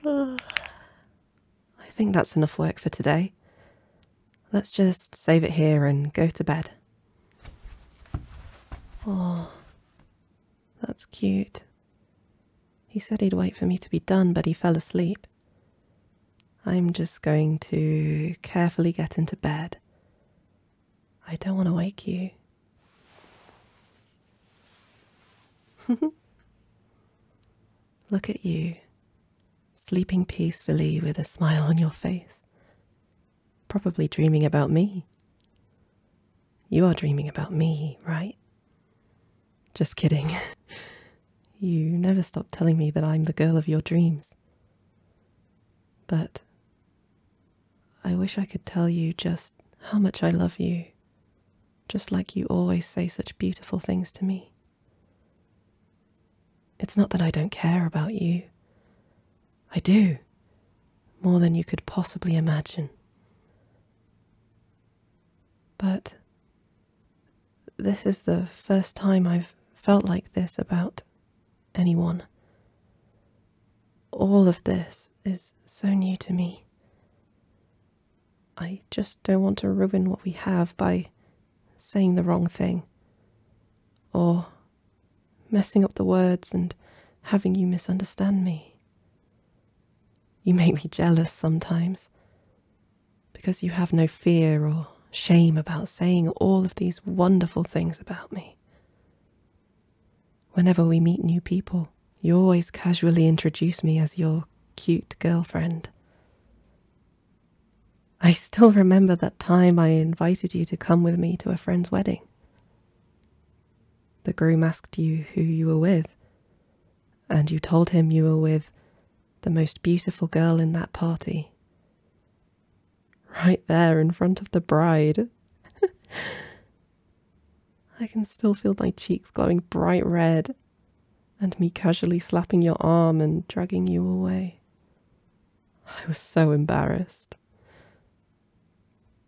I think that's enough work for today. Let's just save it here and go to bed. Oh, that's cute. He said he'd wait for me to be done, but he fell asleep. I'm just going to carefully get into bed. I don't want to wake you. Look at you, sleeping peacefully with a smile on your face. Probably dreaming about me. You are dreaming about me, right? Just kidding. You never stop telling me that I'm the girl of your dreams. But I wish I could tell you just how much I love you, just like you always say such beautiful things to me. It's not that I don't care about you. I do, more than you could possibly imagine. But this is the first time I've felt like this about anyone. All of this is so new to me. I just don't want to ruin what we have by saying the wrong thing, or messing up the words and having you misunderstand me. You make me jealous sometimes, because you have no fear or shame about saying all of these wonderful things about me. Whenever we meet new people, you always casually introduce me as your cute girlfriend. I still remember that time I invited you to come with me to a friend's wedding. The groom asked you who you were with, and you told him you were with the most beautiful girl in that party. Right there in front of the bride. I can still feel my cheeks glowing bright red, and me casually slapping your arm and dragging you away. I was so embarrassed.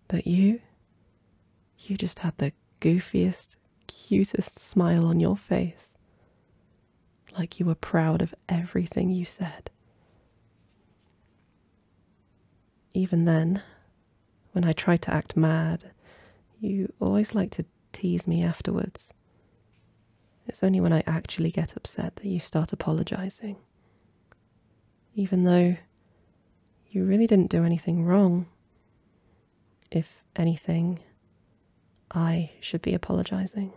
But you just had the goofiest, cutest smile on your face, like you were proud of everything you said. Even then, when I tried to act mad, you always like to tease me afterwards. It's only when I actually get upset that you start apologizing. Even though you really didn't do anything wrong. If anything, I should be apologizing.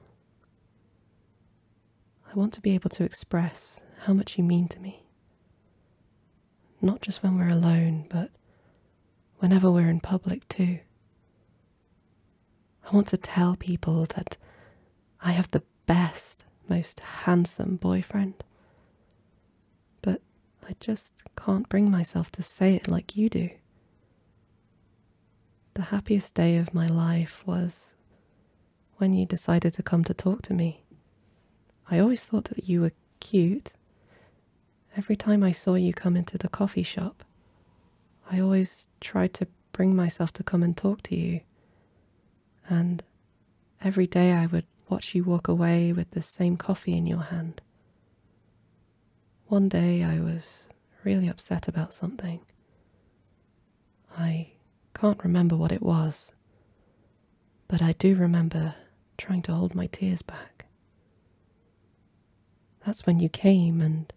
I want to be able to express how much you mean to me. Not just when we're alone, but whenever we're in public too. I want to tell people that I have the best, most handsome boyfriend. But I just can't bring myself to say it like you do. The happiest day of my life was when you decided to come to talk to me. I always thought that you were cute. Every time I saw you come into the coffee shop, I always tried to bring myself to come and talk to you. And every day I would watch you walk away with the same coffee in your hand. One day I was really upset about something. I can't remember what it was, but I do remember trying to hold my tears back. That's when you came and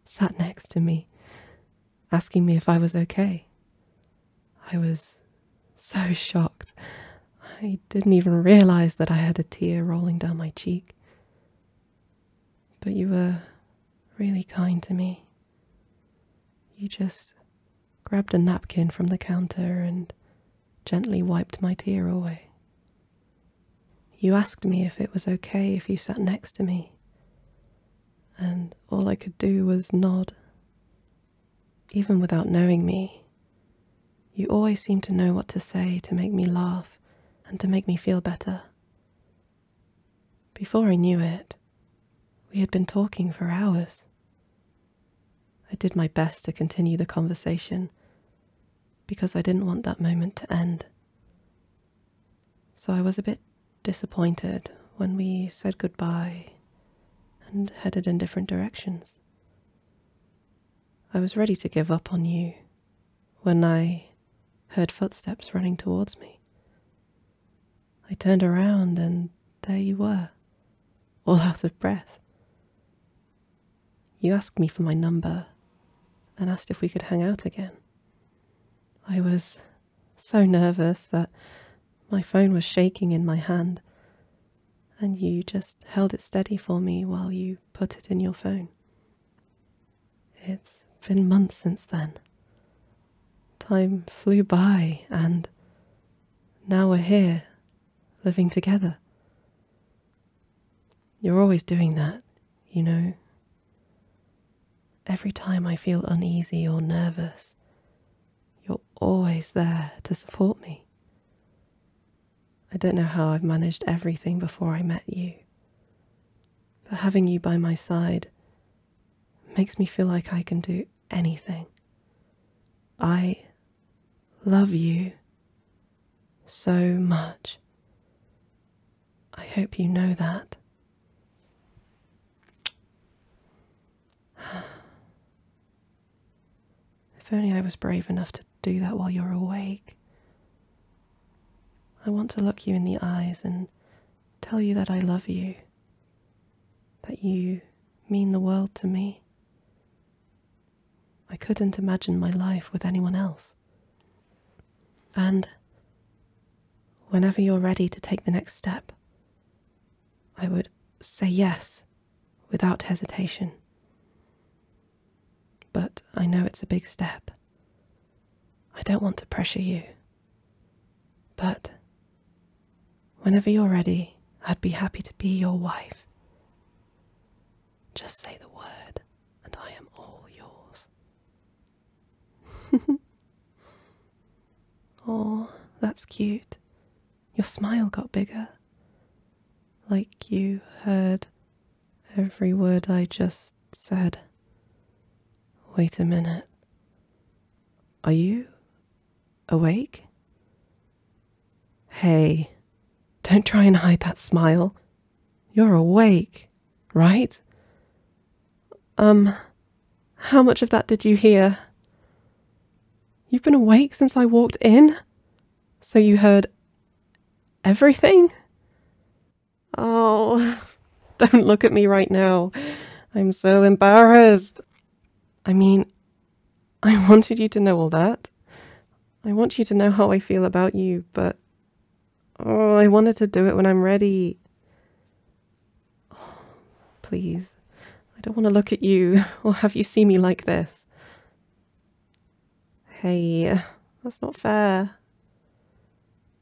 sat next to me, asking me if I was okay. I was so shocked. I didn't even realize that I had a tear rolling down my cheek. But you were really kind to me. You just grabbed a napkin from the counter and gently wiped my tear away. You asked me if it was okay if you sat next to me, and all I could do was nod. Even without knowing me, you always seemed to know what to say to make me laugh and to make me feel better. Before I knew it, we had been talking for hours. I did my best to continue the conversation because I didn't want that moment to end. So I was a bit disappointed when we said goodbye and headed in different directions. I was ready to give up on you when I heard footsteps running towards me. I turned around and there you were, all out of breath. You asked me for my number and asked if we could hang out again. I was so nervous that my phone was shaking in my hand, and you just held it steady for me while you put it in your phone. It's been months since then. Time flew by, and now we're here, living together. You're always doing that, you know. Every time I feel uneasy or nervous, you're always there to support me. I don't know how I've managed everything before I met you, but having you by my side makes me feel like I can do anything. I love you so much. I hope you know that. If only I was brave enough to do that while you're awake. I want to look you in the eyes and tell you that I love you, that you mean the world to me. I couldn't imagine my life with anyone else. And whenever you're ready to take the next step, I would say yes without hesitation. But I know it's a big step. I don't want to pressure you. But whenever you're ready, I'd be happy to be your wife. Just say the word, and I am all yours. Oh, that's cute. Your smile got bigger. Like you heard every word I just said. Wait a minute. Are you awake? Hey, don't try and hide that smile. You're awake, right? How much of that did you hear? You've been awake since I walked in? So you heard everything? Oh, don't look at me right now. I'm so embarrassed. I mean, I wanted you to know all that. I want you to know how I feel about you, but I wanted to do it when I'm ready. Oh, please, I don't want to look at you or have you see me like this. Hey, that's not fair.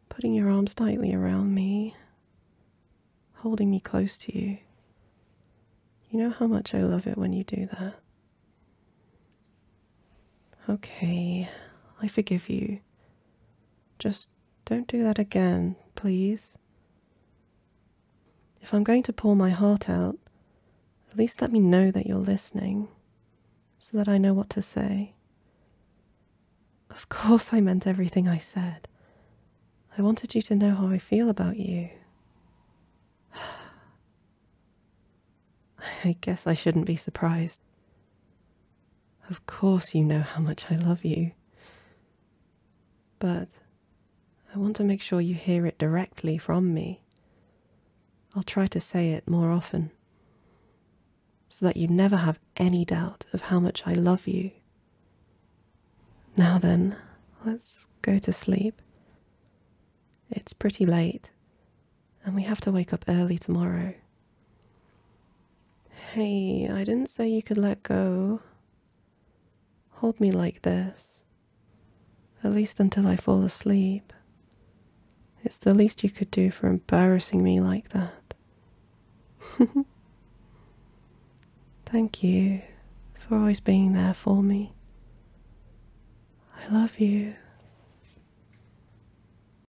Putting your arms tightly around me, holding me close to you. You know how much I love it when you do that. Okay, I forgive you. Just don't do that again, please. If I'm going to pour my heart out, at least let me know that you're listening, so that I know what to say. Of course I meant everything I said. I wanted you to know how I feel about you. I guess I shouldn't be surprised. Of course you know how much I love you. But I want to make sure you hear it directly from me. I'll try to say it more often, so that you never have any doubt of how much I love you. Now then, let's go to sleep. It's pretty late, and we have to wake up early tomorrow. Hey, I didn't say you could let go. Hold me like this, at least until I fall asleep. It's the least you could do for embarrassing me like that. Thank you for always being there for me. I love you.